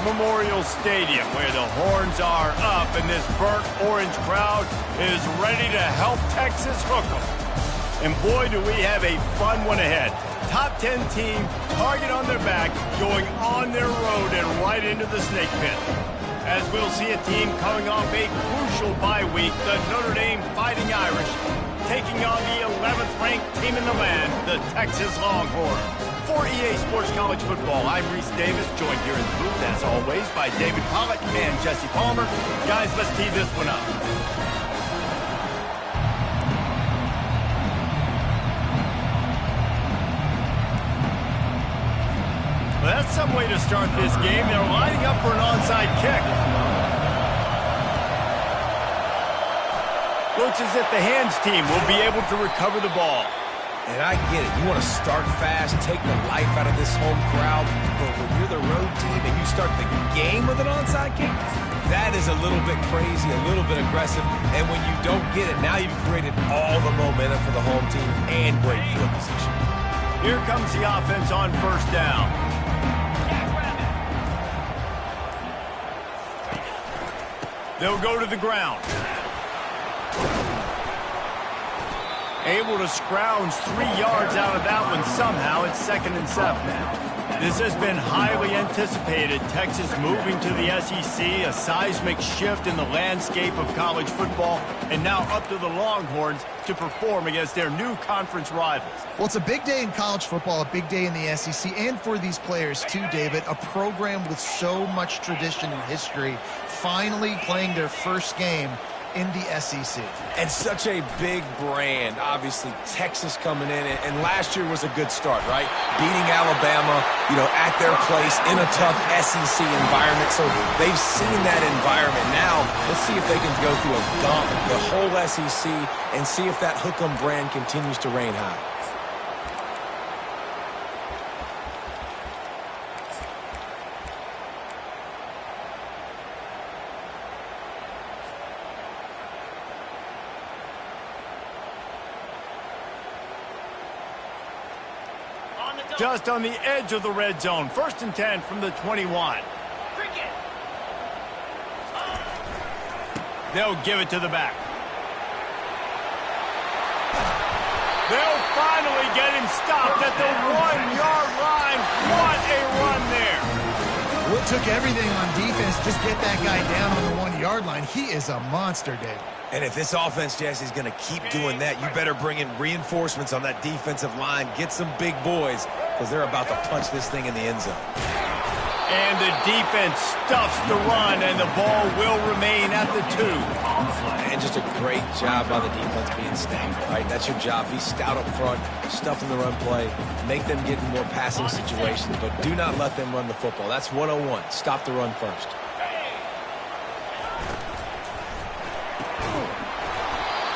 Memorial Stadium, where the horns are up and this burnt orange crowd is ready to help Texas hook them. And boy, do we have a fun one ahead. Top 10 team, target on their back, going on their road and right into the snake pit. As we'll see a team coming off a crucial bye week, the Notre Dame Fighting Irish, taking on the 11th ranked team in the land, the Texas Longhorns. For EA Sports College Football, I'm Reese Davis, joined here in the booth, as always, by David Pollack and Jesse Palmer. Guys, let's tee this one up. Well, that's some way to start this game. They're lining up for an onside kick. Looks as if the hands team will be able to recover the ball. And I get it. You want to start fast, take the life out of this home crowd. But when you're the road team and you start the game with an onside kick, that is a little bit crazy, a little bit aggressive. And when you don't get it, now you've created all the momentum for the home team and great field position. Here comes the offense on first down. They'll go to the ground. Able to scrounge 3 yards out of that one somehow. It's 2nd and 7. This has been highly anticipated. Texas moving to the SEC, a seismic shift in the landscape of college football, and now up to the Longhorns to perform against their new conference rivals. Well, it's a big day in college football, a big day in the SEC, and for these players too, David. A program with so much tradition and history finally playing their first game in the SEC. And such a big brand. Obviously, Texas coming in, and last year was a good start, right? Beating Alabama, at their place in a tough SEC environment. So they've seen that environment. Now, let's see if they can go through a gauntlet, the whole SEC, and see if that hook 'em brand continues to reign high. Just on the edge of the red zone. 1st and 10 from the 21. They'll give it to the back. They'll finally get him stopped at the 1-yard line. What a run there. Well, it took everything on defense to just get that guy down on the 1-yard line. He is a monster, Dave. And if this offense, Jesse, is going to keep doing that, you better bring in reinforcements on that defensive line. Get some big boys, because they're about to punch this thing in the end zone. And the defense stuffs the run, and the ball will remain at the 2. And just a great job by the defense being stout, right? That's your job. Be stout up front, stuff in the run play, make them get in more passing situations, but do not let them run the football. That's 101. Stop the run first.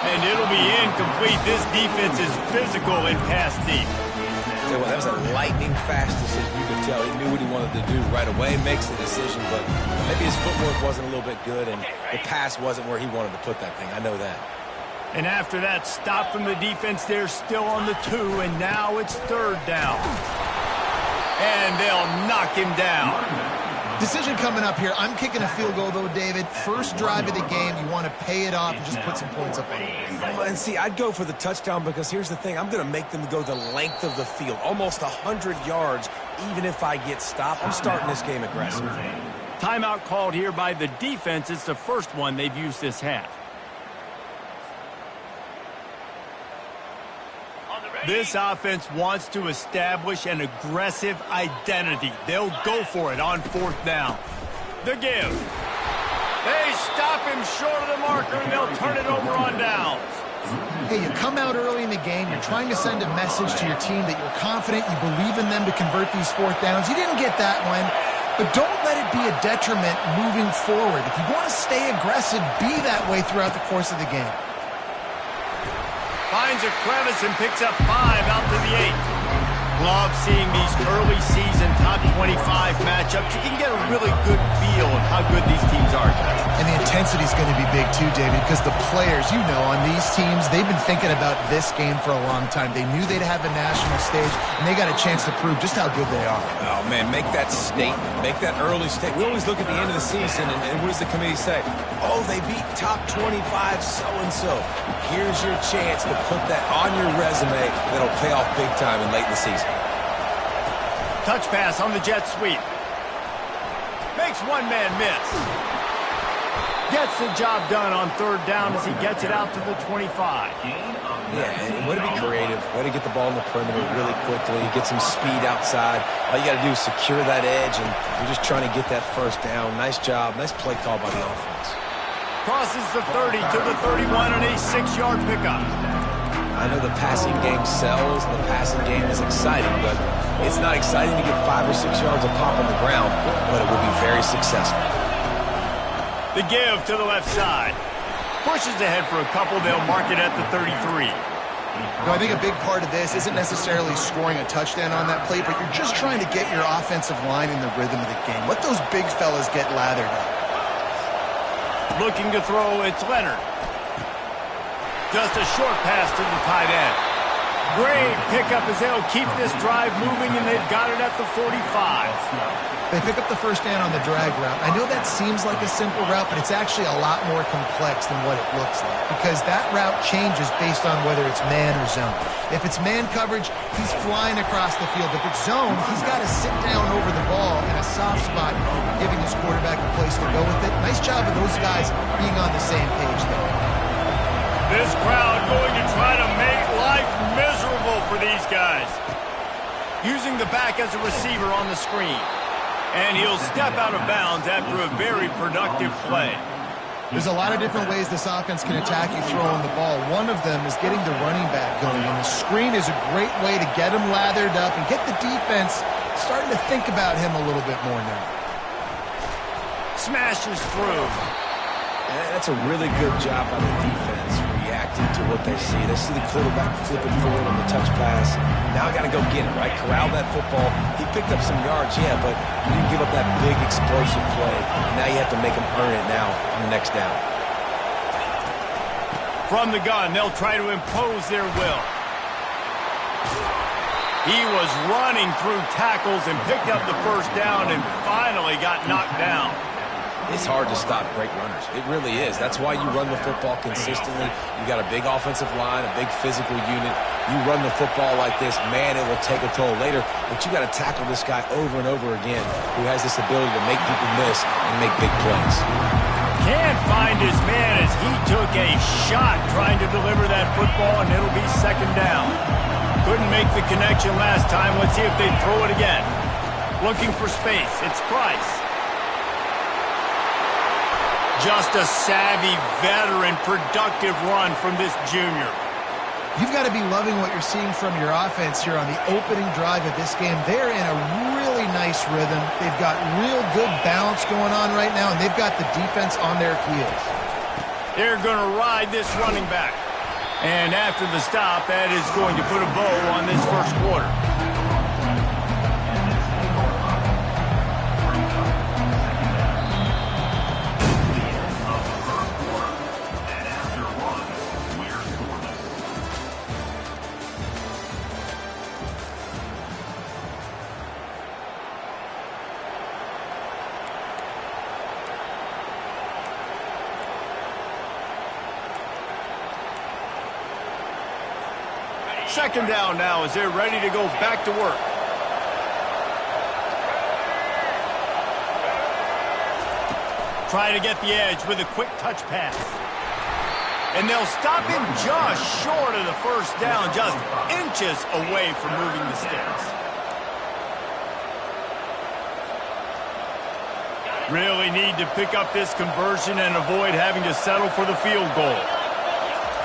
And it'll be incomplete. This defense is physical and pass deep. So that was a lightning-fast decision. You could tell he knew what he wanted to do right away. Makes the decision, but maybe his footwork wasn't a little bit good, and the pass wasn't where he wanted to put that thing. I know that. And after that stop from the defense, they're still on the 2, and now it's 3rd down. And they'll knock him down. Decision coming up here. I'm kicking a field goal, though, David. First drive of the game, you want to pay it off and just put some points up on it. And see, I'd go for the touchdown because here's the thing. I'm going to make them go the length of the field, almost 100 yards, even if I get stopped. I'm starting this game aggressive. Timeout called here by the defense. It's the first one they've used this half. This offense wants to establish an aggressive identity. They'll go for it on 4th down. The give. They stop him short of the marker, and they'll turn it over on downs. Hey, you come out early in the game, you're trying to send a message to your team that you're confident, you believe in them to convert these 4th downs. You didn't get that one, but don't let it be a detriment moving forward. If you want to stay aggressive, be that way throughout the course of the game. Finds a crevice and picks up 5 out to the 8. Love seeing these early season top 25 matchups. You can get a really good feel feel of how good these teams are, guys. And the intensity is going to be big too, David, because the players, you know, on these teams, they've been thinking about this game for a long time. They knew they'd have a national stage, and they got a chance to prove just how good they are. Oh, man, make that statement. Make that early statement. We always look at the end of the season, and what does the committee say? Oh, they beat top 25 so-and-so. Here's your chance to put that on your resume that'll pay off big time in late in the season. Touch pass on the jet sweep. Makes one man miss. Gets the job done on third down as he gets it out to the 25. Yeah, and way to be creative. Way to get the ball in the perimeter really quickly. Get some speed outside. All you got to do is secure that edge, and you're just trying to get that first down. Nice job. Nice play call by the offense. Crosses the 30 to the 31 and a 6-yard pickup. I know the passing game sells, and the passing game is exciting, but it's not exciting to get 5 or 6 yards of pop on the ground, but it will be very successful. The give to the left side. Pushes ahead for a couple. They'll mark it at the 33. No, I think a big part of this isn't necessarily scoring a touchdown on that play, but you're just trying to get your offensive line in the rhythm of the game. Let those big fellas get lathered up. Looking to throw, it's Leonard. Just a short pass to the tight end. Great pickup as they'll keep this drive moving, and they've got it at the 45. They pick up the first down on the drag route. I know that seems like a simple route, but it's actually a lot more complex than what it looks like, because that route changes based on whether it's man or zone. If it's man coverage, he's flying across the field. If it's zone, he's got to sit down over the ball in a soft spot, giving his quarterback a place to go with it. Nice job of those guys being on the same page there. This crowd going to try to make life miserable for these guys. Using the back as a receiver on the screen. And he'll step out of bounds after a very productive play. There's a lot of different ways this offense can attack you throwing the ball. One of them is getting the running back going. And the screen is a great way to get him lathered up and get the defense starting to think about him a little bit more now. Smashes through. And that's a really good job by the defense, reacting to what they see. They see the quarterback flipping forward on the touch pass. Now I got to go get it, right? Corral that football. He picked up some yards, yeah, but he didn't give up that big explosive play. Now you have to make him earn it now on the next down. From the gun, they'll try to impose their will. He was running through tackles and picked up the first down and finally got knocked down. It's hard to stop great runners. It really is. That's why you run the football consistently. You got a big offensive line, a big physical unit. You run the football like this, man, it will take a toll later. But you got to tackle this guy over and over again who has this ability to make people miss and make big plays. Can't find his man as he took a shot trying to deliver that football, and it'll be second down. Couldn't make the connection last time. Let's see if they throw it again. Looking for space. It's Price. Just a savvy, veteran, productive run from this junior. You've got to be loving what you're seeing from your offense here on the opening drive of this game. They're in a really nice rhythm. They've got real good balance going on right now, and they've got the defense on their heels. They're going to ride this running back. And after the stop, that is going to put a bow on this first quarter. Second down now as they're ready to go back to work. Try to get the edge with a quick touch pass. And they'll stop him just short of the first down, just inches away from moving the sticks. Really need to pick up this conversion and avoid having to settle for the field goal.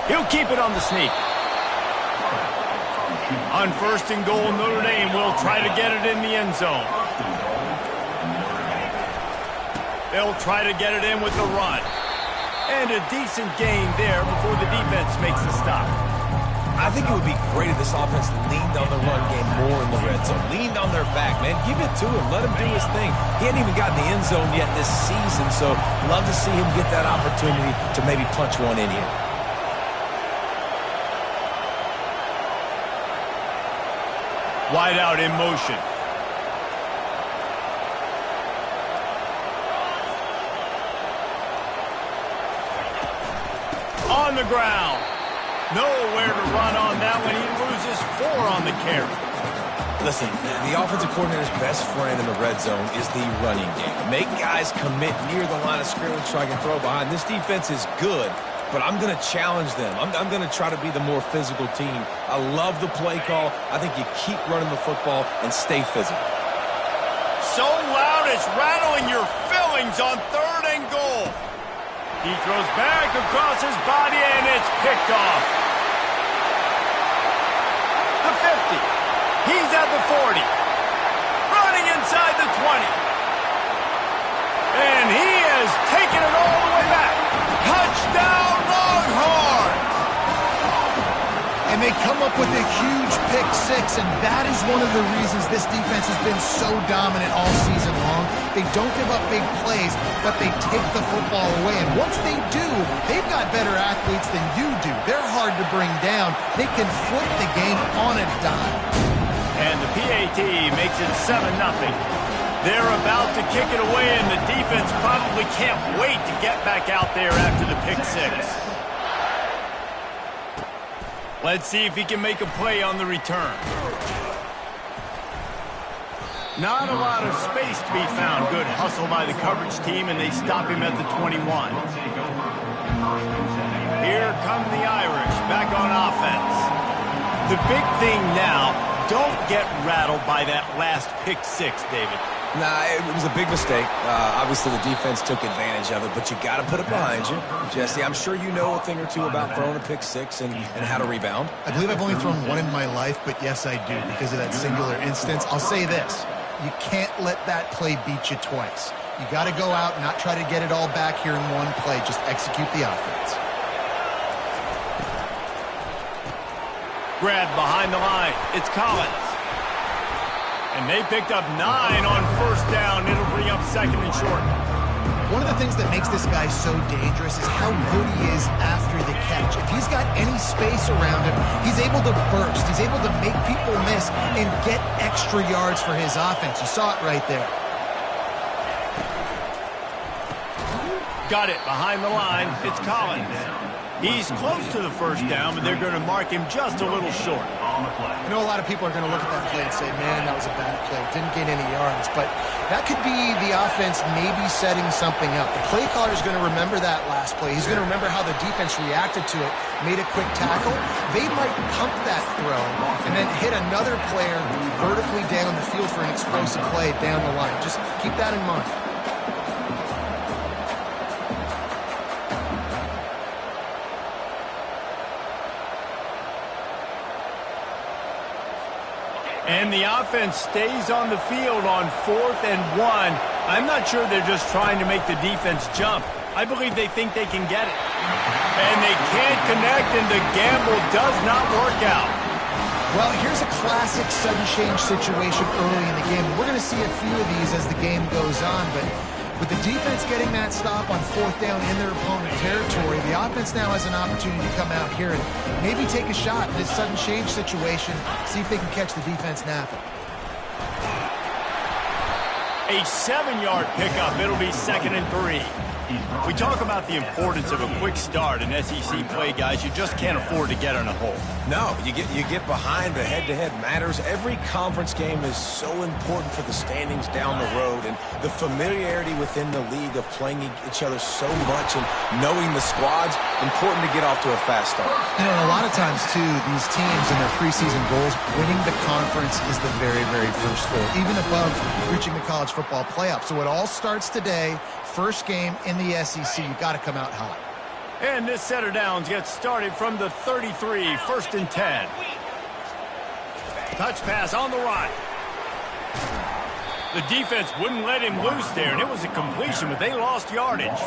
He'll keep it on the sneak. On first and goal, Notre Dame will try to get it in the end zone. They'll try to get it in with the run. And a decent gain there before the defense makes the stop. I think it would be great if this offense leaned on the run game more in the red zone. Leaned on their back, man. Give it to him. Let him do his thing. He hadn't even gotten the end zone yet this season, so love to see him get that opportunity to maybe punch one in here. Wide out in motion. On the ground. Nowhere to run on that one. He loses 4 on the carry. Listen, the offensive coordinator's best friend in the red zone is the running game. Make guys commit near the line of scrimmage so I can throw behind. This defense is good, but I'm going to challenge them. I'm going to try to be the more physical team. I love the play call. I think you keep running the football and stay physical. So loud it's rattling your fillings on 3rd and goal. He throws back across his body, and it's picked off. The 50. He's at the 40. Running inside the 20. And he has taken it all the way back. Touchdown, Longhorns! And they come up with a huge pick 6, and that is one of the reasons this defense has been so dominant all season long. They don't give up big plays, but they take the football away. And once they do, they've got better athletes than you do. They're hard to bring down. They can flip the game on a dime. And the PAT makes it 7-0. They're about to kick it away, and the defense probably can't wait to get back out there after the pick 6. Let's see if he can make a play on the return. Not a lot of space to be found. Good hustle by the coverage team, and they stop him at the 21. Here come the Irish back on offense. The big thing now, don't get rattled by that last pick 6, David. Nah, it was a big mistake. Obviously, the defense took advantage of it, but you got to put it behind you. Jesse, I'm sure you know a thing or two about throwing a pick 6 and how to rebound. I believe I've only thrown 1 in my life, but yes, I do because of that singular instance. I'll say this. You can't let that play beat you twice. You got to go out and not try to get it all back here in one play. Just execute the offense. Grab behind the line. It's Collins. And they picked up 9 on 1st down. It'll bring up 2nd and short. One of the things that makes this guy so dangerous is how good he is after the catch. If he's got any space around him, he's able to burst. He's able to make people miss and get extra yards for his offense. You saw it right there. Got it behind the line. It's Collins. He's close to the 1st down, but they're going to mark him just a little short. I know a lot of people are going to look at that play and say, man, that was a bad play. Didn't gain any yards. But that could be the offense maybe setting something up. The play caller is going to remember that last play. He's going to remember how the defense reacted to it, made a quick tackle. They might pump that throw and then hit another player vertically down the field for an explosive play down the line. Just keep that in mind. And the offense stays on the field on 4th and 1. I'm not sure they're just trying to make the defense jump. I believe they think they can get it. And they can't connect, and the gamble does not work out. Well, here's a classic sudden change situation early in the game. We're going to see a few of these as the game goes on, but with the defense getting that stop on 4th down in their opponent territory, the offense now has an opportunity to come out here and maybe take a shot in this sudden change situation, see if they can catch the defense napping. A 7-yard pickup. It'll be 2nd and 3. We talk about the importance of a quick start in SEC play, guys. You just can't afford to get on a hole. No, you get behind. The head-to-head matters. Every conference game is so important for the standings down the road, and the familiarity within the league of playing each other so much and knowing the squads, important to get off to a fast start. You know, and a lot of times, too, these teams and their preseason goals, winning the conference is the very, very first goal, even above reaching the college football playoff. So it all starts today. First game in the SEC, you've got to come out hot. And this set of downs gets started from the 33, 1st and 10. Touch pass on the right. The defense wouldn't let him loose there, and it was a completion, but they lost yardage.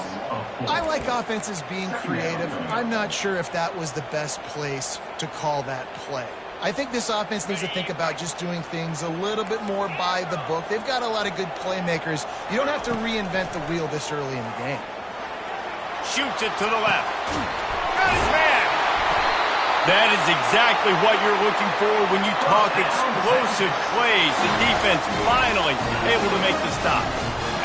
I like offenses being creative. I'm not sure if that was the best place to call that play. I think this offense needs to think about just doing things a little bit more by the book. They've got a lot of good playmakers. You don't have to reinvent the wheel this early in the game. Shoots it to the left. Got his man. That is exactly what you're looking for when you talk explosive plays. The defense finally able to make the stop.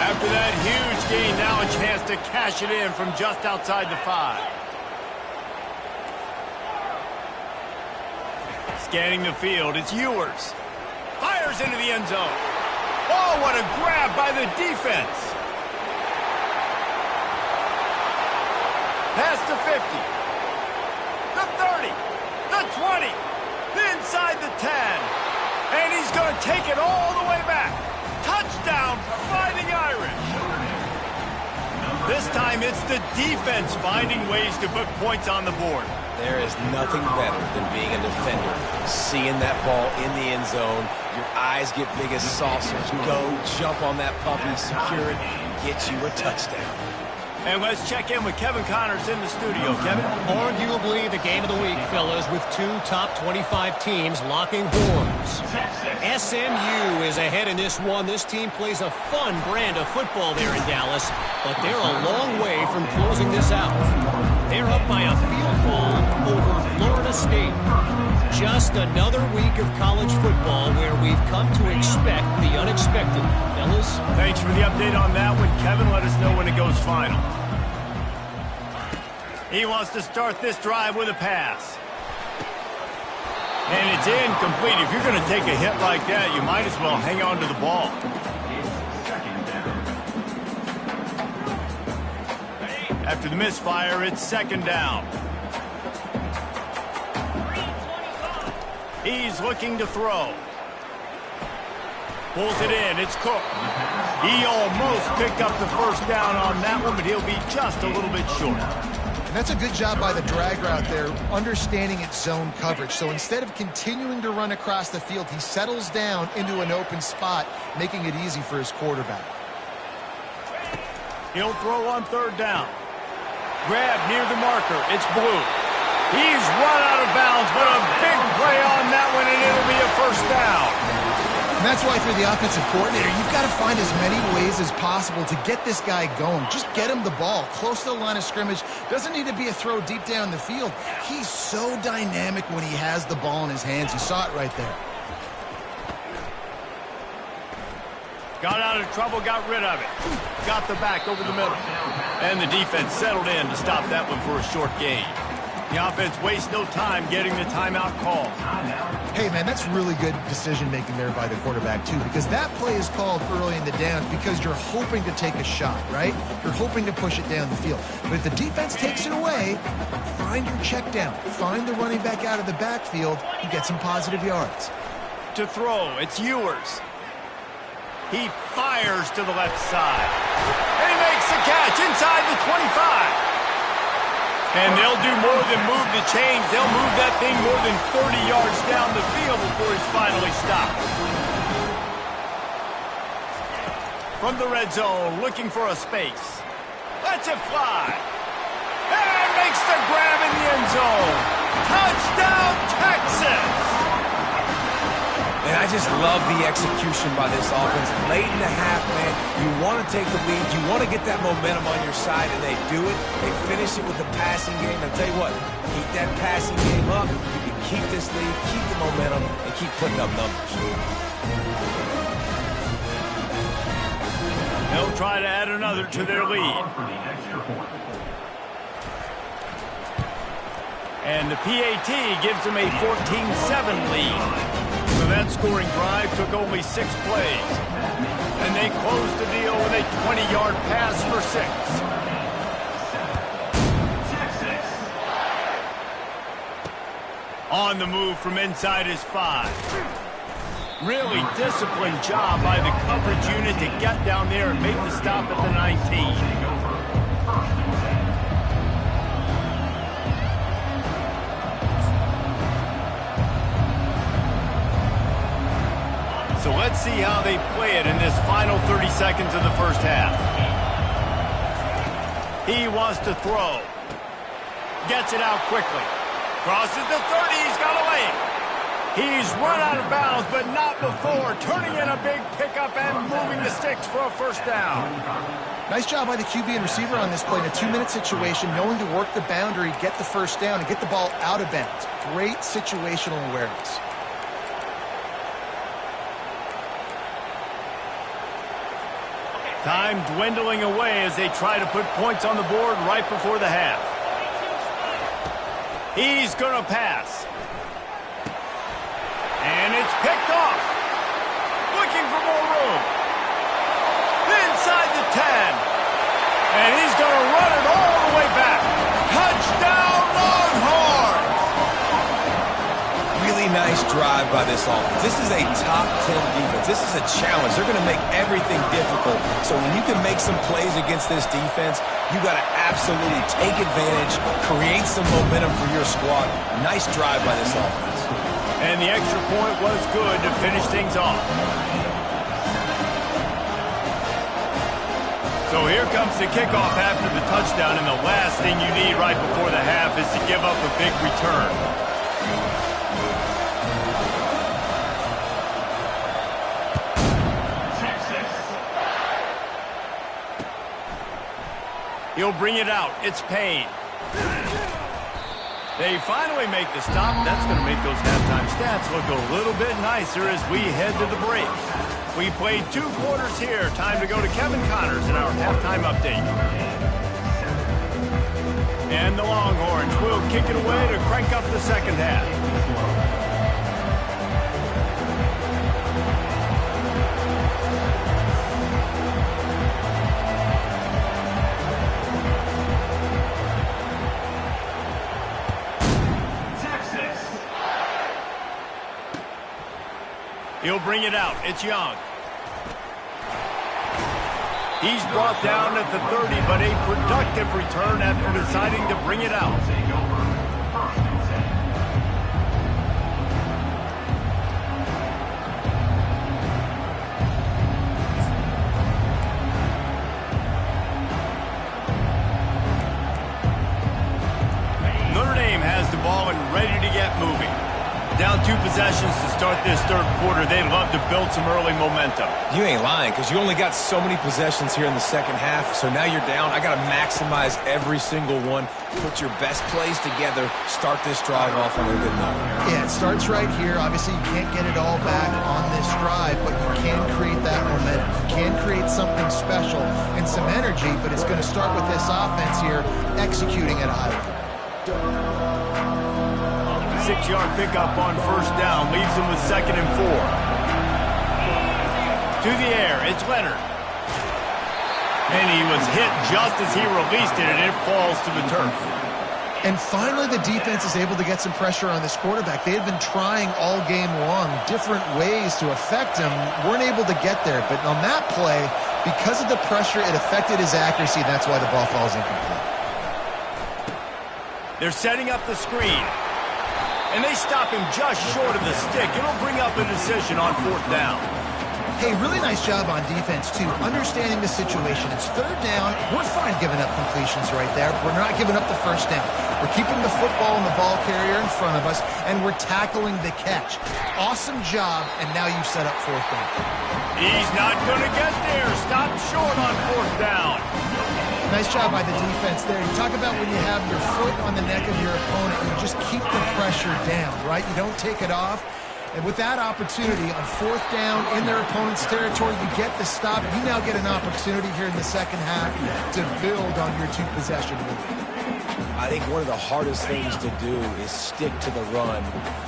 After that huge gain, now a chance to cash it in from just outside the 5. Scanning the field, it's Ewers. Fires into the end zone. Oh, what a grab by the defense. Past the 50. The 30. The 20. Inside the 10. And he's going to take it all the way back. Touchdown, Fighting Irish. This time it's the defense finding ways to put points on the board. There is nothing better than being a defender. Seeing that ball in the end zone, your eyes get big as saucers. Go, jump on that puppy, secure it, get you a touchdown. And let's check in with Kevin Connors in the studio. Kevin? Arguably the game of the week, fellas, with 2 top 25 teams locking horns. SMU is ahead in this one. This team plays a fun brand of football there in Dallas, but they're a long way from closing this out. They're up by a field goal over Florida State. Just another week of college football where we've come to expect the unexpected. Fellas? Thanks for the update on that one, Kevin. Let us know when it goes final. He wants to start this drive with a pass. And it's incomplete. If you're going to take a hit like that, you might as well hang on to the ball. After the misfire, it's second down. He's looking to throw. Pulls it in. It's Cook. He almost picked up the first down on that one, but he'll be just a little bit short. And that's a good job by the drag route there, understanding its zone coverage. So instead of continuing to run across the field, he settles down into an open spot, making it easy for his quarterback. He'll throw on third down. Grab near the marker. It's Blue. He's run out of bounds, but a big play on that one, and it'll be a first down. And that's why for the offensive coordinator, you've got to find as many ways as possible to get this guy going. Just get him the ball close to the line of scrimmage. Doesn't need to be a throw deep down the field. He's so dynamic when he has the ball in his hands. You saw it right there. Got out of trouble, got rid of it. Got the back over the middle. And the defense settled in to stop that one for a short gain. The offense wastes no time getting the timeout call. Hey, man, that's really good decision-making there by the quarterback, too, because that play is called early in the downs because you're hoping to take a shot, right? You're hoping to push it down the field. But if the defense takes it away, find your check down. Find the running back out of the backfield and get some positive yards. To throw, it's Ewers. He fires to the left side. And he makes the catch inside the 25. And they'll do more than move the chains. They'll move that thing more than 30 yards down the field before it's finally stopped. From the red zone, looking for a space. Lets it fly. And makes the grab in the end zone. Touchdown, Texas! And I just love the execution by this offense. Late in the half, man, you want to take the lead. You want to get that momentum on your side, and they do it. They finish it with the passing game. I'll tell you what, keep that passing game up. You can keep this lead, keep the momentum, and keep putting up numbers. They'll try to add another to their lead. And the PAT gives them a 14-7 lead. So that scoring drive took only 6 plays. And they closed the deal with a 20-yard pass for 6. On the move from inside his 5. Really disciplined job by the coverage unit to get down there and make the stop at the 19. So let's see see how they play it in this final 30 seconds of the first half. He wants to throw. Gets it out quickly. Crosses the 30. He's got a lane. He's run out of bounds, but not before. Turning in a big pickup and moving the sticks for a first down. Nice job by the QB and receiver on this play in a 2-minute situation, knowing to work the boundary, get the first down, and get the ball out of bounds. Great situational awareness. Time dwindling away as they try to put points on the board right before the half. He's going to pass. And it's picked off. Looking for more room. Inside the 10. And he's going to run it all the way back. Touchdown, Longhorns! Really nice drive by this offense. This is a top 10 defense. This is a challenge. They're going to make everything difficult. So when you can make some plays against this defense, you got to absolutely take advantage, create some momentum for your squad. Nice drive by this offense. And the extra point was good to finish things off. So here comes the kickoff after the touchdown, and the last thing you need right before the half is to give up a big return. He'll bring it out. It's Payne. They finally make the stop. That's going to make those halftime stats look a little bit nicer as we head to the break. We played 2 quarters here. Time to go to Kevin Connors in our halftime update. And the Longhorns will kick it away to crank up the second half. He'll bring it out. It's Young. He's brought down at the 30, but a productive return after deciding to bring it out. Notre Dame has the ball and ready to get moving. Down 2 possessions to start this third quarter. They'd love to build some early momentum. You ain't lying, because you only got so many possessions here in the second half, so now you're down. I got to maximize every single one. Put your best plays together. Start this drive off on a good note. Yeah, it starts right here. Obviously, you can't get it all back on this drive, but you can create that momentum. You can create something special and some energy, but it's going to start with this offense here executing at a high level. 6-yard pickup on first down leaves him with 2nd and 4. To the air, it's Leonard. And he was hit just as he released it, and it falls to the turf. And finally, the defense is able to get some pressure on this quarterback. They had been trying all game long different ways to affect him, weren't able to get there. But on that play, because of the pressure, it affected his accuracy. That's why the ball falls incomplete. They're setting up the screen. And they stop him just short of the stick. It'll bring up a decision on 4th down. Hey, really nice job on defense, too. Understanding the situation. It's 3rd down. We're fine giving up completions right there. We're not giving up the first down. We're keeping the football and the ball carrier in front of us, and we're tackling the catch. Awesome job, and now you've set up 4th down. He's not going to get there. Stop short on 4th down. Nice job by the defense there. You talk about when you have your foot on the neck of your opponent, you just keep the pressure down, right? You don't take it off. And with that opportunity on 4th down in their opponent's territory, you get the stop. You now get an opportunity here in the second half to build on your 2-possession lead. I think one of the hardest things to do is stick to the run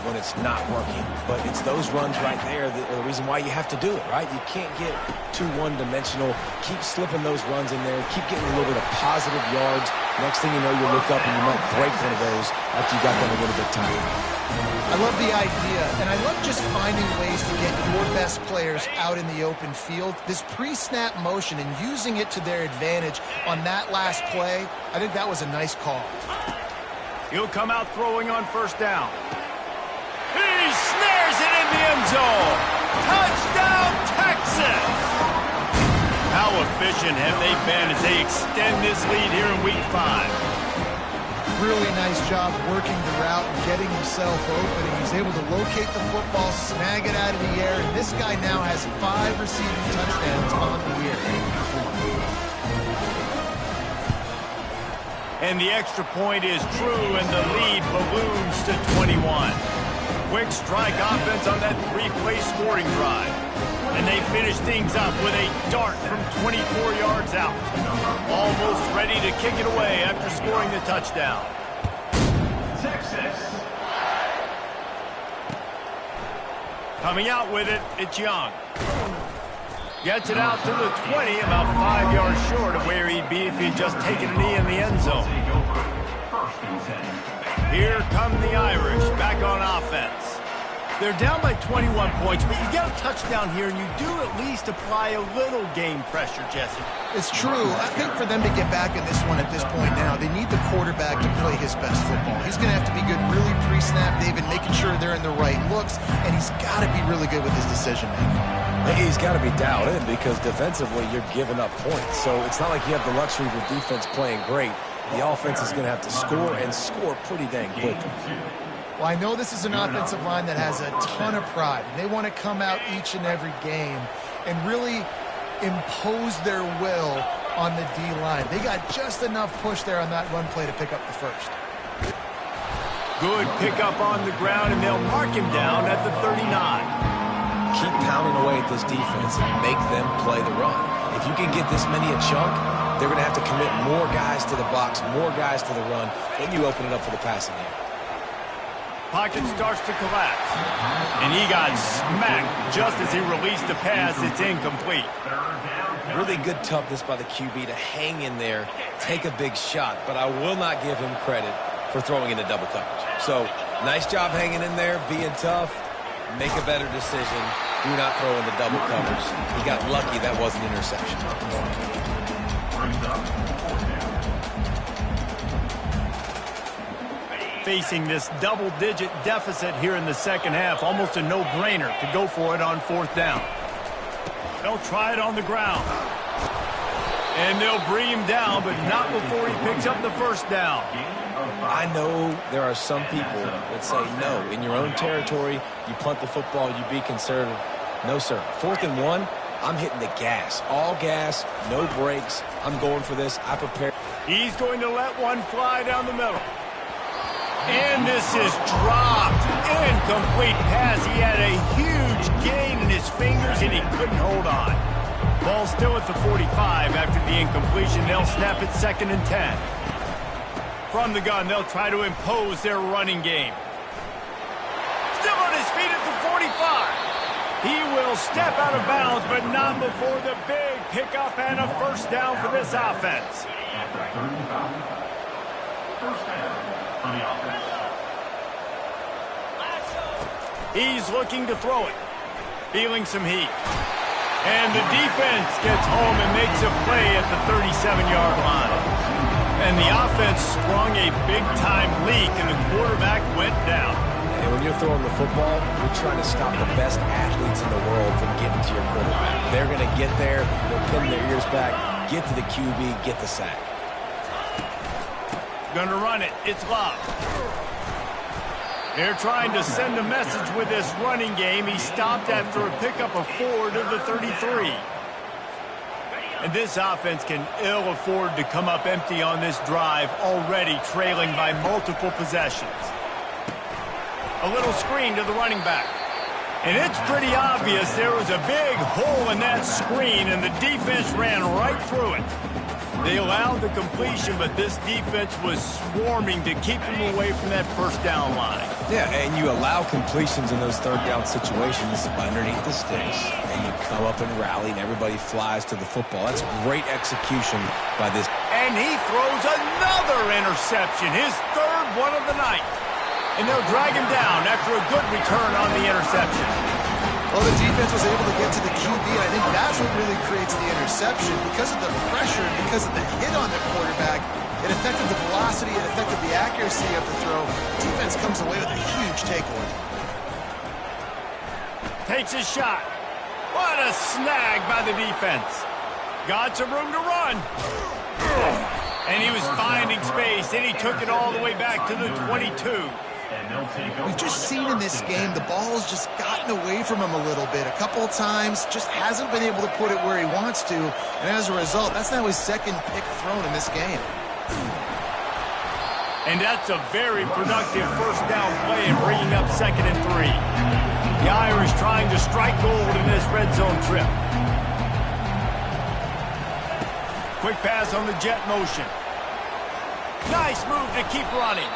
when it's not working. But it's those runs right there that are the reason why you have to do it, right? You can't get too one-dimensional. Keep slipping those runs in there. Keep getting a little bit of positive yards. Next thing you know, you look up and you might break one of those after you got them a little bit tired. I love the idea, and I love just finding ways to get your best players out in the open field. This pre-snap motion and using it to their advantage on that last play, I think that was a nice call. He'll come out throwing on 1st down. He snares it in the end zone. Touchdown, Texas! How efficient have they been as they extend this lead here in Week 5? Really nice job working the route and getting himself open. And he's able to locate the football, snag it out of the air, and this guy now has 5 receiving touchdowns on the year. And the extra point is true, and the lead balloons to 21. Quick strike offense on that 3-play scoring drive. And they finish things up with a dart from 24 yards out. Almost ready to kick it away after scoring the touchdown. Texas. Coming out with it, it's Young. Gets it out to the 20, about 5 yards short of where he'd be if he'd just taken a knee in the end zone. Here come the Irish, back on offense. They're down by 21 points, but you get a touchdown here, and you do at least apply a little game pressure, Jesse. It's true. I think for them to get back in this one at this point now, they need the quarterback to play his best football. He's going to have to be good really pre-snap, David, making sure they're in the right looks, and he's got to be really good with his decision-making. He's got to be dialed in because defensively you're giving up points. So it's not like you have the luxury of your defense playing great. The offense is going to have to score and score pretty dang quickly. Well, I know this is an offensive line that has a ton of pride. They want to come out each and every game and really impose their will on the D-line. They got just enough push there on that run play to pick up the first. Good pickup on the ground, and they'll mark him down at the 39. Keep pounding away at this defense and make them play the run. If you can get this many a chunk, they're going to have to commit more guys to the box, more guys to the run. Then you open it up for the passing game. Pocket starts to collapse. And he got smacked just as he released the pass. It's incomplete. Really good toughness by the QB to hang in there, take a big shot, but I will not give him credit for throwing into double coverage. So, nice job hanging in there, being tough, make a better decision. Do not throw into double coverage. He got lucky that was an interception. Facing this double-digit deficit here in the second half, almost a no-brainer to go for it on 4th down. They'll try it on the ground. And they'll bring him down, but not before he picks up the first down. I know there are some people that say, no, in your own territory, you punt the football, you be conservative. No, sir. 4th and 1, I'm hitting the gas. All gas, no brakes. I'm going for this. I prepare. He's going to let one fly down the middle. And this is dropped. Incomplete pass. He had a huge gain in his fingers, and he couldn't hold on. Ball still at the 45 after the incompletion. They'll snap it 2nd and 10. From the gun, they'll try to impose their running game. Still on his feet at the 45. He will step out of bounds, but not before the big pickup and a first down for this offense. He's looking to throw it. Feeling some heat. And the defense gets home and makes a play at the 37-yard line. And the offense sprung a big-time leak, and the quarterback went down. And when you're throwing the football, you're trying to stop the best athletes in the world from getting to your quarterback. They're going to get there. They'll pin their ears back, get to the QB, get the sack. Gonna run it. It's Love. They're trying to send a message with this running game. He stopped after a pickup of 4 to the 33. And this offense can ill afford to come up empty on this drive, already trailing by multiple possessions. A little screen to the running back. And it's pretty obvious there was a big hole in that screen, and the defense ran right through it. They allowed the completion, but this defense was swarming to keep them away from that first down line. Yeah, and you allow completions in those 3rd down situations underneath the sticks, and you come up and rally, and everybody flies to the football. That's great execution by this. And he throws another interception, his 3rd one of the night. And they'll drag him down after a good return on the interception. Well, the defense was able to get to the QB, and I think that's what really creates the interception. Because of the pressure, because of the hit on the quarterback, it affected the velocity, it affected the accuracy of the throw. Defense comes away with a huge takeaway. Takes his shot. What a snag by the defense. Got some room to run. And he was finding space, and he took it all the way back to the 22. We've just seen in this game the ball's just gotten away from him a little bit. A couple of times, just hasn't been able to put it where he wants to. And as a result, that's now his second pick thrown in this game. And that's a very productive first down play and bringing up 2nd and 3. The Irish trying to strike gold in this red zone trip. Quick pass on the jet motion. Nice move to keep running.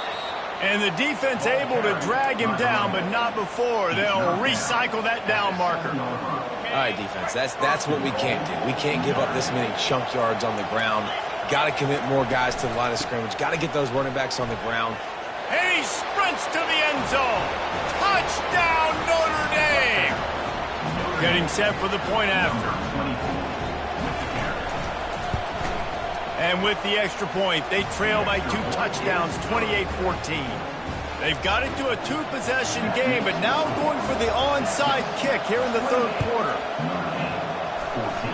And the defense able to drag him down, but not before. They'll recycle that down marker. All right, defense, that's what we can't do. We can't give up this many chunk yards on the ground. Got to commit more guys to the line of scrimmage. Got to get those running backs on the ground. And he sprints to the end zone. Touchdown, Notre Dame. Getting set for the point after. And with the extra point, they trail by 2 touchdowns, 28-14. They've got it to a 2-possession game, but now going for the onside kick here in the 3rd quarter.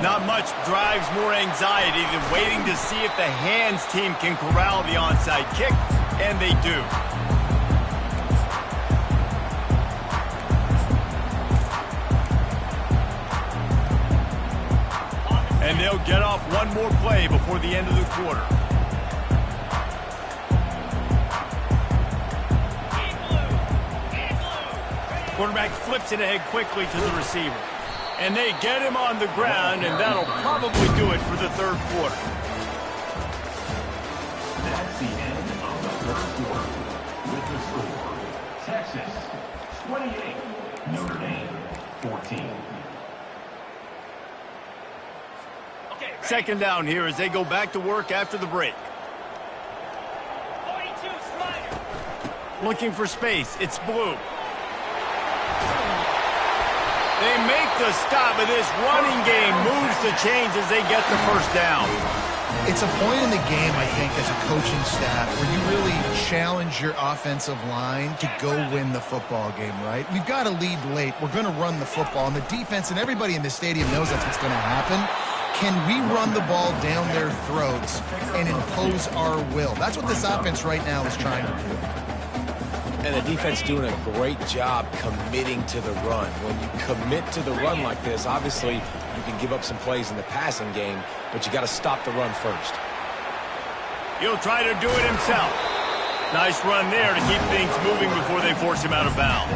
Not much drives more anxiety than waiting to see if the hands team can corral the onside kick, and they do. And they'll get off one more play before the end of the quarter. Quarterback flips it ahead quickly to the receiver. And they get him on the ground, and that'll probably do it for the 3rd quarter. That's the end of the 3rd quarter. With the score, Texas 28, Notre Dame 14. 2nd down here as they go back to work after the break. 42 Slider. Looking for space. It's Blue. They make the stop, but this running game moves the chains as they get the first down. It's a point in the game, I think, as a coaching staff, where you really challenge your offensive line to go win the football game, right? We've got to lead late. We're going to run the football, and the defense and everybody in the stadium knows that's what's going to happen. Can we run the ball down their throats and impose our will? That's what this offense right now is trying to do. And the defense doing a great job committing to the run. When you commit to the run like this, obviously you can give up some plays in the passing game, but you got to stop the run first. He'll try to do it himself. Nice run there to keep things moving before they force him out of bounds.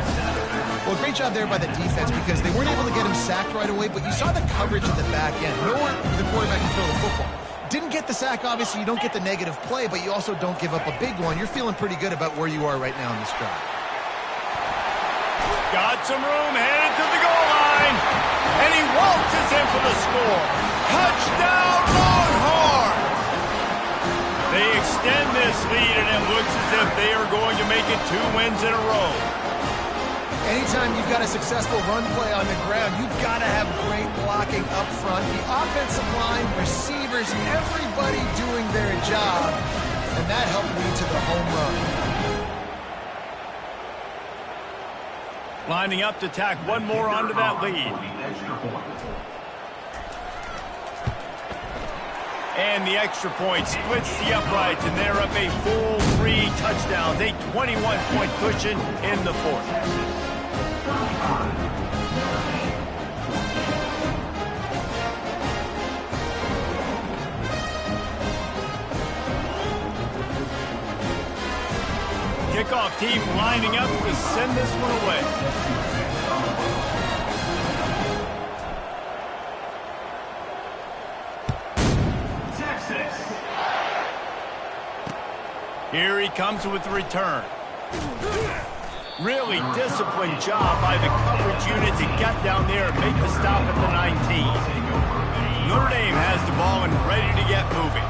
Well, great job there by the defense because they weren't able to get him sacked right away, but you saw the coverage at the back end. Nowhere the quarterback can throw the football. Didn't get the sack, obviously. You don't get the negative play, but you also don't give up a big one. You're feeling pretty good about where you are right now in this drive. Got some room, headed to the goal line, and he waltzes in for the score. Touchdown, Longhorn! They extend this lead, and it looks as if they are going to make it 2 wins in a row. Anytime you've got a successful run play on the ground, you've got to have great blocking up front. The offensive line, receivers, everybody doing their job, and that helped lead to the home run. Lining up to tack one more onto that lead. And the extra point splits the uprights, and they're up a full 3 touchdowns, a 21-point cushion in the 4th. Kickoff team lining up to send this one away. Texas. Here he comes with the return. Really disciplined job by the coverage unit to get down there and make the stop at the 19. Notre Dame has the ball and ready to get moving.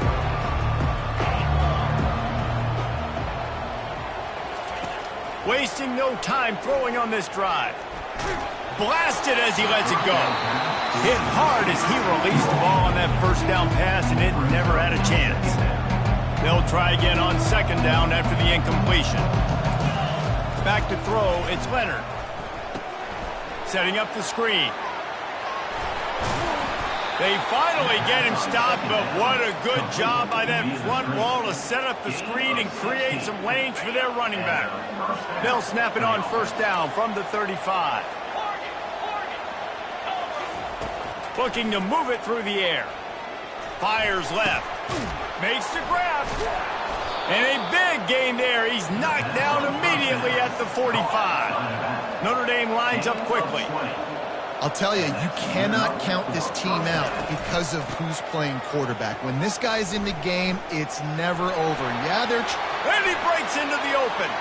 Wasting no time throwing on this drive. Blasted as he lets it go. Hit hard as he released the ball on that first down pass, and it never had a chance. They'll try again on 2nd down after the incompletion. Back to throw, it's Leonard. Setting up the screen. They finally get him stopped, but what a good job by that front wall to set up the screen and create some lanes for their running back. They'll snap it on first down from the 35. Looking to move it through the air. Fires left. Makes the grab. And a big gain there. He's knocked down immediately at the 45. Notre Dame lines up quickly. I'll tell you, you cannot count this team out because of who's playing quarterback. When this guy's in the game, it's never over. Yeah, and he breaks into the open.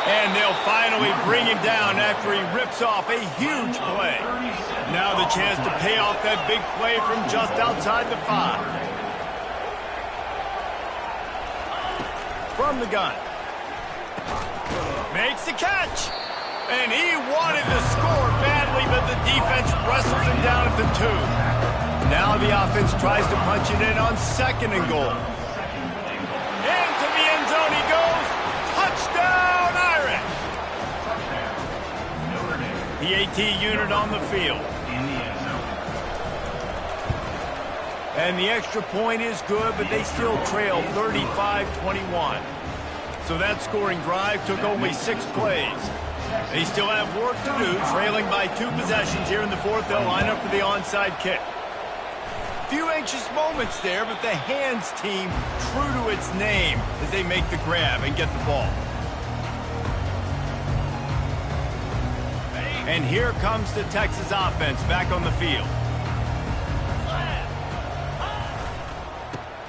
And they'll finally bring him down after he rips off a huge play. Now the chance to pay off that big play from just outside the 5. From the gun. Makes the catch. And he wanted to score badly, but the defense wrestles him down at the 2. Now the offense tries to punch it in on 2nd and goal. Into the end zone he goes. Touchdown, Irish! The AT unit on the field. And the extra point is good, but they still trail 35-21. So that scoring drive took only 6 plays. They still have work to do, trailing by 2 possessions here in the 4th. They'll line up for the onside kick. Few anxious moments there, but the hands team true to its name as they make the grab and get the ball. And here comes the Texas offense back on the field.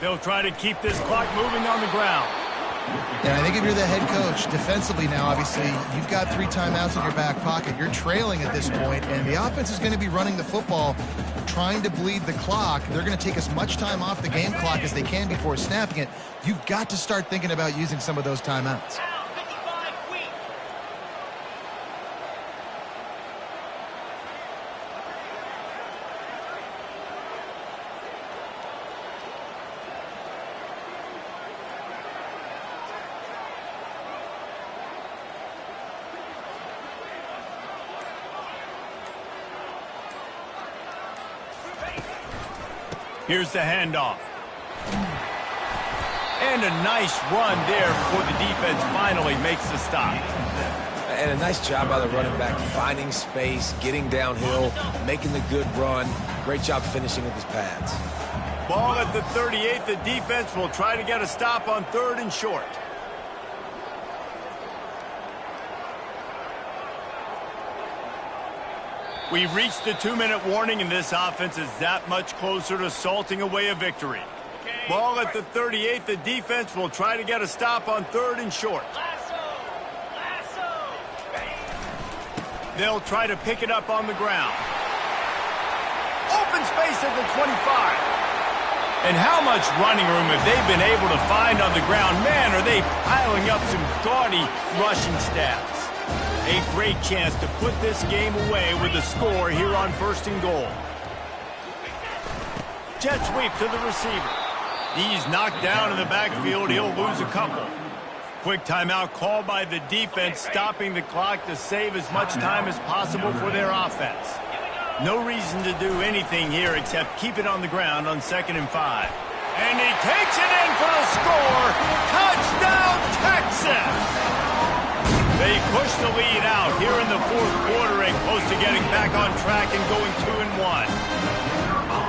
They'll try to keep this clock moving on the ground. And I think if you're the head coach, defensively now, obviously, you've got 3 timeouts in your back pocket. You're trailing at this point, and the offense is going to be running the football, trying to bleed the clock. They're going to take as much time off the game clock as they can before snapping it. You've got to start thinking about using some of those timeouts. Here's the handoff. And a nice run there before the defense finally makes the stop. And a nice job by the running back, finding space, getting downhill, making the good run. Great job finishing with his pads. Ball at the 38. The defense will try to get a stop on 3rd and short. We've reached the 2-minute warning, and this offense is that much closer to salting away a victory. Ball at the 38. The defense will try to get a stop on 3rd and short. They'll try to pick it up on the ground. Open space at the 25. And how much running room have they been able to find on the ground? Man, are they piling up some gaudy rushing stats. A great chance to put this game away with a score here on 1st and goal. Jet sweep to the receiver. He's knocked down in the backfield. He'll lose a couple. Quick timeout called by the defense, stopping the clock to save as much time as possible for their offense. No reason to do anything here except keep it on the ground on 2nd and 5. And he takes it in for the score. Touchdown, Texas! They push the lead out here in the 4th quarter and close to getting back on track and going 2-1.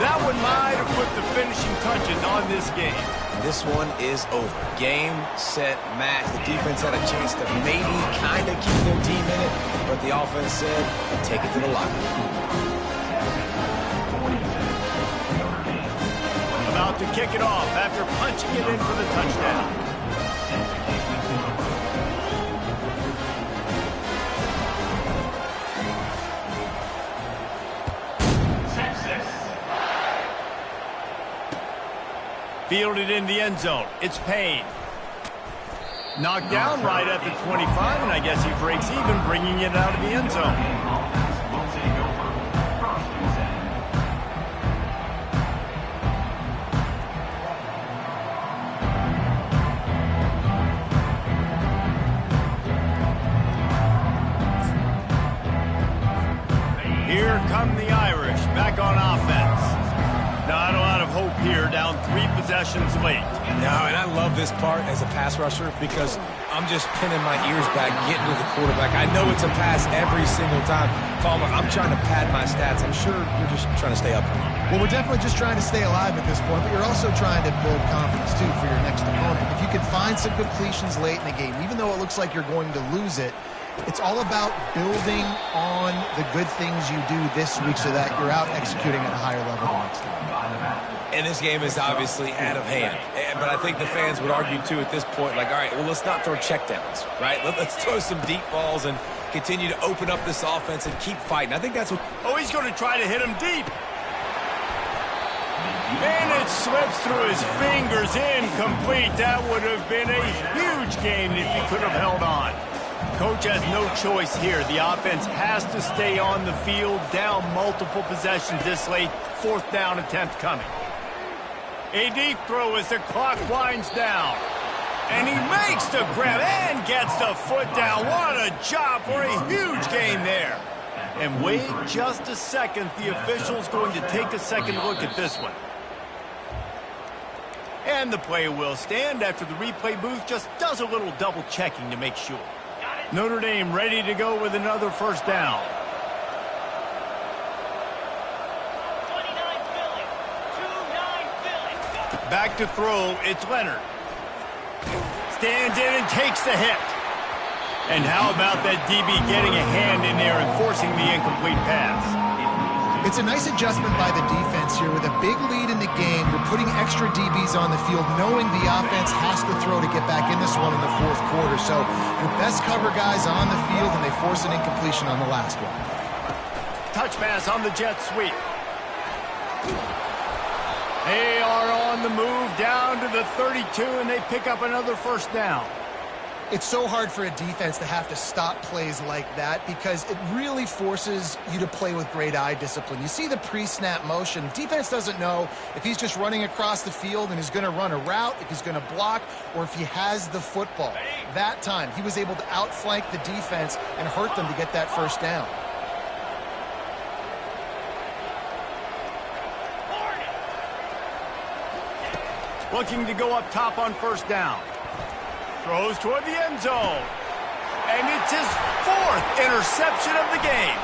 That one might have put the finishing touches on this game. This one is over. Game, set, match. The defense had a chance to maybe kind of keep their team in it, but the offense said, take it to the locker room. About to kick it off after punching it in for the touchdown. Fielded in the end zone. It's Payne. Knocked down right at the 25, and I guess he breaks even, bringing it out of the end zone. possessions late. No, and I love this part as a pass rusher because I'm just pinning my ears back, getting to the quarterback. I know it's a pass every single time. Palmer, I'm trying to pad my stats. I'm sure you're just trying to stay up. Well, we're definitely just trying to stay alive at this point, but you're also trying to build confidence, too, for your next opponent. If you can find some completions late in the game, even though it looks like you're going to lose it, it's all about building on the good things you do this week so that you're out executing at a higher level the next time. And this game is obviously out of hand. But I think the fans would argue, too, at this point, like, all right, well, let's not throw checkdowns, right? Let's throw some deep balls and continue to open up this offense and keep fighting. I think that's what... Oh, he's going to try to hit him deep. And it slips through his fingers, incomplete. That would have been a huge gain if he could have held on. Coach has no choice here. The offense has to stay on the field, down multiple possessions this late. 4th down attempt coming. A deep throw as the clock winds down. And he makes the grab and gets the foot down. What a job for a huge gain there. And wait just a second. The official's going to take a second look at this one. And the play will stand after the replay booth just does a little double checking to make sure. Notre Dame ready to go with another 1st down. 29 Philly. 2-9 Philly. Back to throw, it's Leonard. Stands in and takes the hit. And how about that DB getting a hand in there and forcing the incomplete pass? It's a nice adjustment by the defense here. With a big lead in the game, we're putting extra DBs on the field, knowing the offense has to throw to get back in this one in the 4th quarter. So your best cover guys on the field, and they force an incompletion on the last one. Touch pass on the jet sweep. They are on the move down to the 32, and they pick up another 1st down. It's so hard for a defense to have to stop plays like that because it really forces you to play with great eye discipline. You see the pre-snap motion. Defense doesn't know if he's just running across the field and is going to run a route, if he's going to block, or if he has the football. That time, he was able to outflank the defense and hurt them to get that 1st down. Looking to go up top on 1st down. Throws toward the end zone. And it's his 4th interception of the game.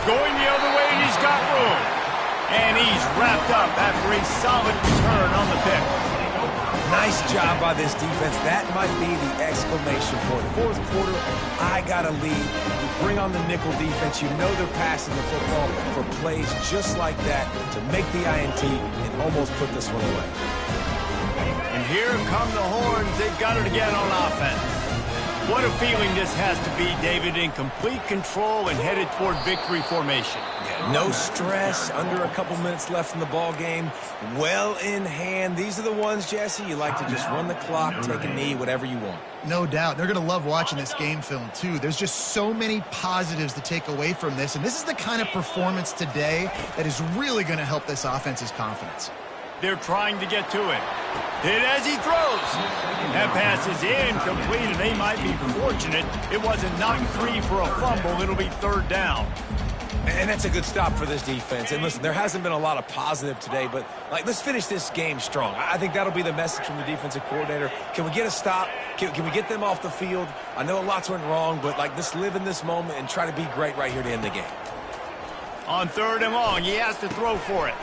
Going the other way, and he's got room. And he's wrapped up after a solid return on the pick. Nice job by this defense. That might be the exclamation point. 4th quarter, I got a lead. You bring on the nickel defense. You know they're passing the football for plays just like that to make the INT and almost put this one away. And here come the Horns. They've got it again on offense. What a feeling this has to be, David, in complete control and headed toward victory formation. Yeah, no stress, under a couple minutes left in the ball game. Well in hand. These are the ones, Jesse, you like to just run the clock, take a knee, whatever you want. No doubt. They're going to love watching this game film, too. There's just so many positives to take away from this, and this is the kind of performance today that is really going to help this offense's confidence. They're trying to get to it. Hit as he throws. That pass is incomplete, and they might be fortunate it wasn't knocked free for a fumble. It'll be 3rd down. And that's a good stop for this defense. And listen, there hasn't been a lot of positive today, but let's finish this game strong. I think that'll be the message from the defensive coordinator. Can we get a stop? Can we get them off the field? I know lots went wrong, but let's live in this moment and try to be great right here to end the game. On 3rd and long, he has to throw for it.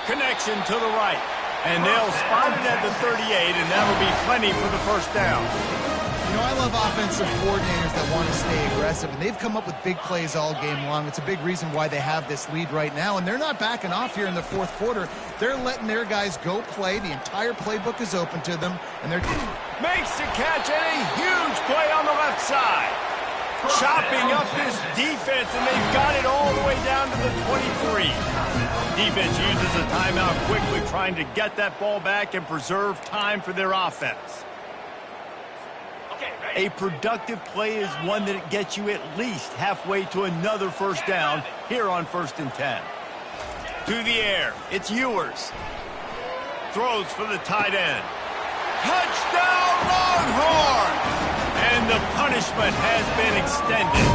Connection to the right. And they'll spot it at the 38, and that'll be plenty for the 1st down. You know, I love offensive coordinators that want to stay aggressive, and they've come up with big plays all game long. It's a big reason why they have this lead right now, and they're not backing off here in the 4th quarter. They're letting their guys go play. The entire playbook is open to them, and they're... Makes the catch, and a huge play on the left side. Chopping up this defense, and they've got it all the way down to the 23. Defense uses a timeout quickly, trying to get that ball back and preserve time for their offense. A productive play is one that gets you at least halfway to another 1st down here on 1st and 10. To the air, it's Ewers. Throws for the tight end. Touchdown, Longhorns! And the punishment has been extended.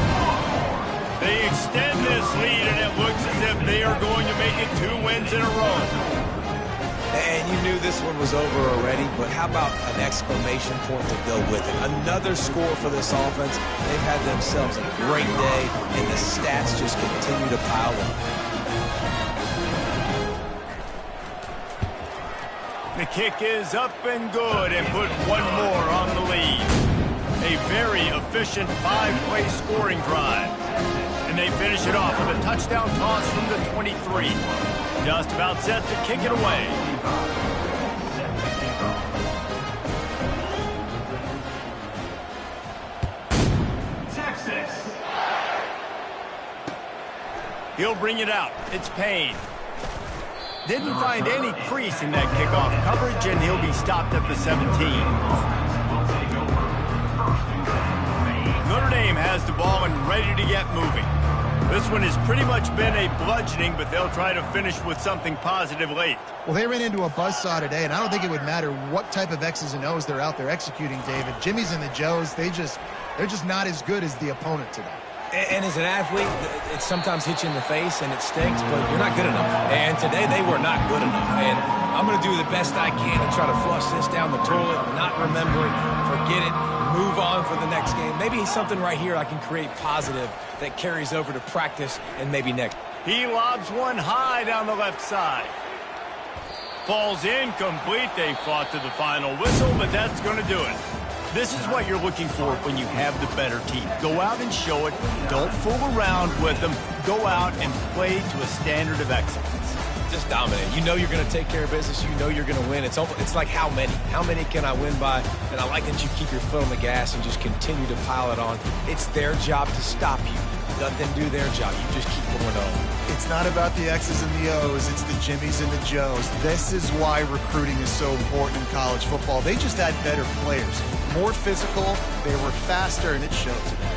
They extend this lead, and it looks as if they are going to make it 2 wins in a row. And you knew this one was over already, but how about an exclamation point to go with it? Another score for this offense. They've had themselves a great day, and the stats just continue to pile up. The kick is up and good and put one more on the lead. A very efficient 5-play scoring drive. And they finish it off with a touchdown toss from the 23. Just about set to kick it away. Texas. He'll bring it out. It's Payne. Didn't find any crease in that kickoff coverage, and he'll be stopped at the 17. Notre Dame has the ball and ready to get moving. This one has pretty much been a bludgeoning, but they'll try to finish with something positive late. Well, they ran into a buzzsaw today, and I don't think it would matter what type of X's and O's they're out there executing, David. Jimmy's and the Joes, they're just not as good as the opponent today. And as an athlete, it sometimes hits you in the face and it stinks, but you're not good enough. And today they were not good enough. And I'm going to do the best I can to try to flush this down the toilet, not remember it, forget it, move on for the next game. Maybe something right here I can create positive that carries over to practice and maybe next. He lobs one high down the left side. Falls incomplete. They fought to the final whistle, but that's going to do it. This is what you're looking for when you have the better team. Go out and show it. Don't fool around with them. Go out and play to a standard of excellence. Just dominate. You know you're going to take care of business. You know you're going to win. It's like how many? How many can I win by? And I like that you keep your foot on the gas and just continue to pile it on. It's their job to stop you. Let them do their job. You just keep going on. It's not about the X's and the O's. It's the Jimmies and the Joes. This is why recruiting is so important in college football. They just had better players. More physical, they were faster, and it showed today.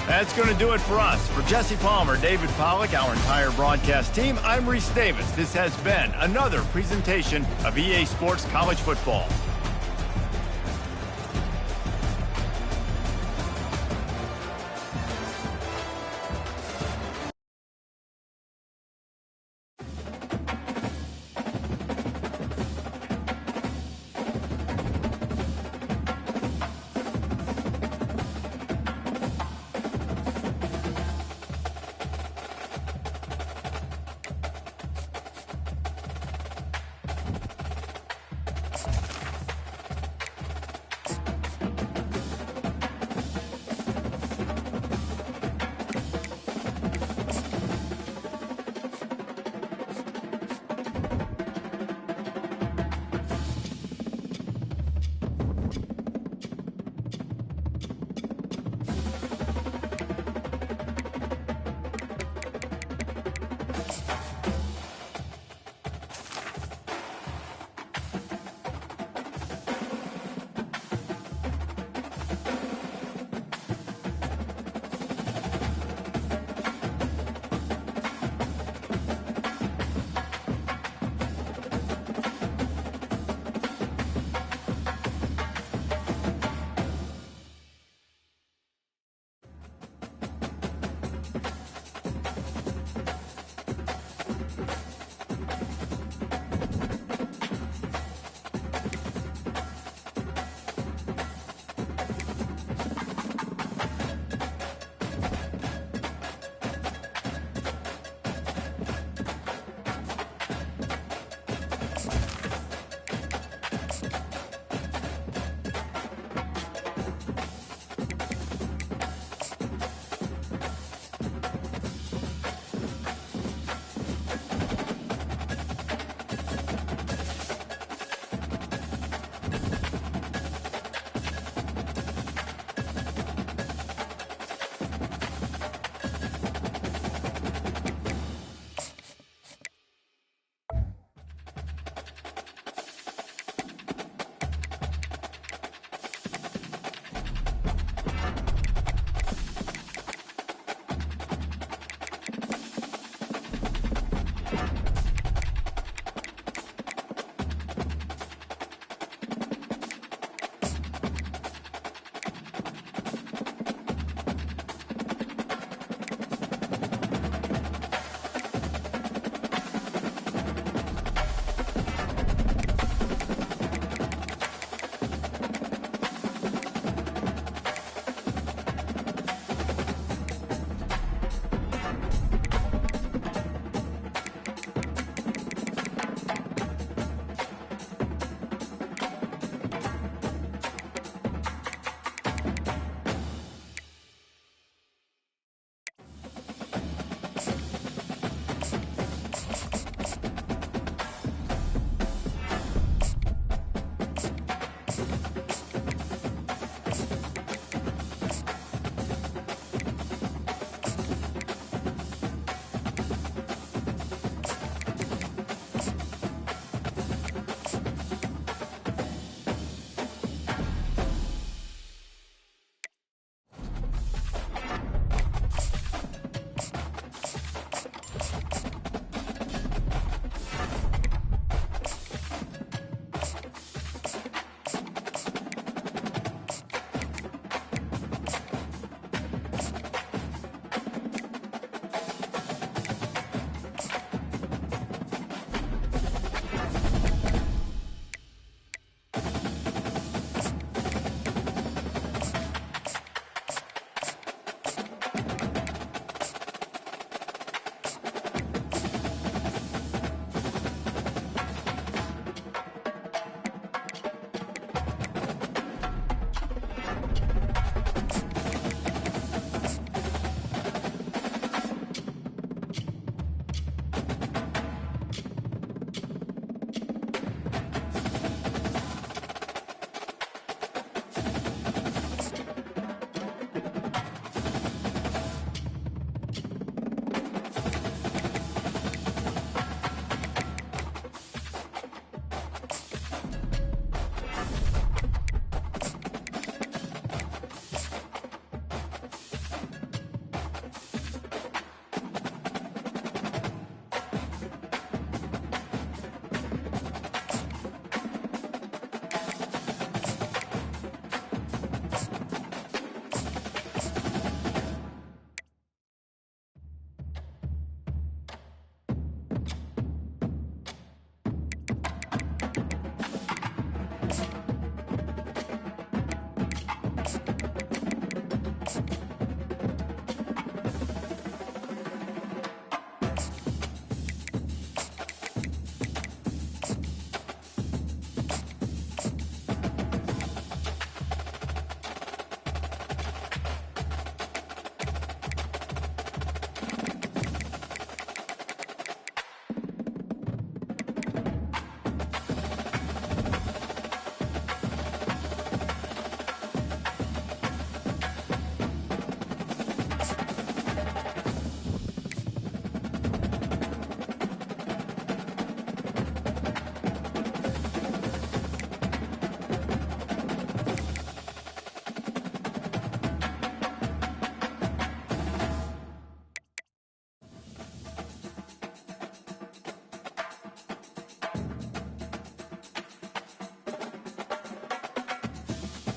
That's going to do it for us. For Jesse Palmer, David Pollack, our entire broadcast team, I'm Reese Davis. This has been another presentation of EA Sports College Football.